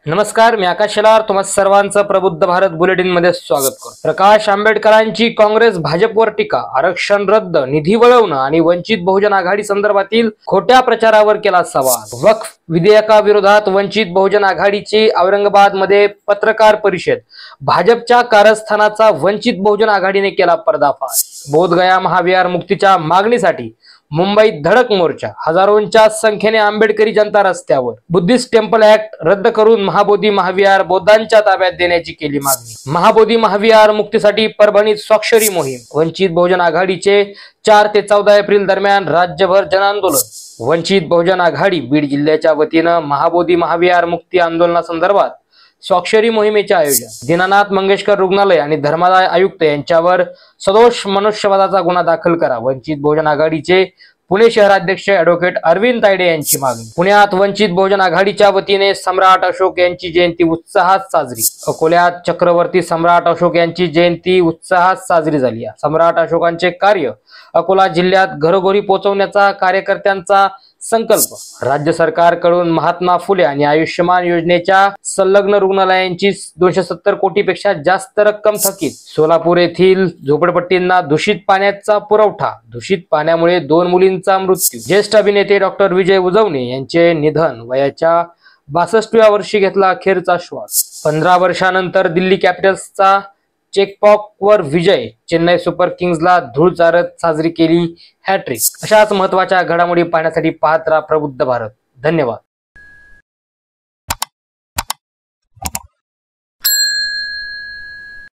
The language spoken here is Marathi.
नमस्कार, मी आकाश शेलार तुम्हा सर्वांचं प्रबुद्ध भारत बुलेटिन मध्ये स्वागत करतो। प्रकाश आंबेडकरांची काँग्रेस भाजपवर टीका, आरक्षण रद्द, निधी वळवणं आणि वंचित बहुजन आघाडी संदर्भातील खोट्या प्रचारावर केला सवाल। वक्फ विधेयकाविरोधात वंचित बहुजन आघाडीची औरंगाबाद मध्ये पत्रकार परिषद, भाजपच्या कारस्थानाचा वंचित बहुजन आघाडीने केला पर्दाफाश। बोधगया महाविहार मुक्तीच्या मागणीसाठी मुंबईत धडक मोर्चा, हजारोंच्या संख्येने आंबेडकरी जनता रस्त्यावर। बुद्धिस्ट टेम्पल ऍक्ट रद्द करून महाबोधी महाविहार बौद्धांच्या ताब्यात देण्याची केली मागणी। महाबोधी महाविहार मुक्तीसाठी परभणीत स्वाक्षरी मोहीम। वंचित बहुजन आघाडीचे 4 ते 14 एप्रिल दरम्यान राज्यभर जनआंदोलन। वंचित बहुजन आघाडी बीड जिल्ह्याच्या वतीनं महाबोधी महाविहार मुक्ती आंदोलनासंदर्भात स्वाक्षरी मोहिमेचे आयोजन। दीनानाथ मंगेशकर रुग्णालय आणि धर्मादाय आयुक्त यांच्यावर सदोष मनुष्यवधाचा गुन्हा दाखल करा, वंचित बहुजन आघाडीचे पुणे शहराध्यक्ष ॲडव्होकेट अरविंद तायडे यांची मागणी। पुण्यात वंचित बहुजन आघाडीच्या वतीने सम्राट अशोक यांची जयंती उत्साहात साजरी। अकोल्यात चक्रवर्ती सम्राट अशोक यांची जयंती उत्साहात साजरी झाली। सम्राट अशोकांचे कार्य अकोला जिल्ह्यात घरोघरी पोहोचवण्याचा कार्यकर्त्यांचा संकल्प। राज्य सरकारकडून महात्मा फुले आणि आयुष्यमान योजनेच्या संलग्न रुग्णालयांची 270 कोटीपेक्षा जास्त रक्कम थकीत। सोलापूर येथील झोपडपट्टींना दूषित पाण्याचा पुरवठा, दूषित पाण्यामुळे 2 मुलींचा मृत्यू। ज्येष्ठ अभिनेते डॉक्टर विजय उजवणे यांचे निधन, वयाच्या 62व्या वर्षी घेतला अखेरचा श्वास। 15 वर्षानंतर दिल्ली कॅपिटल्सचा चेकपॉकवर विजय, चेन्नई सुपर किंग्सला धूळ चारत साजरी केली हॅट्रिक। अशाच महत्त्वाच्या घडामोडी पाहण्यासाठी पाहत राहा प्रबुद्ध भारत। धन्यवाद।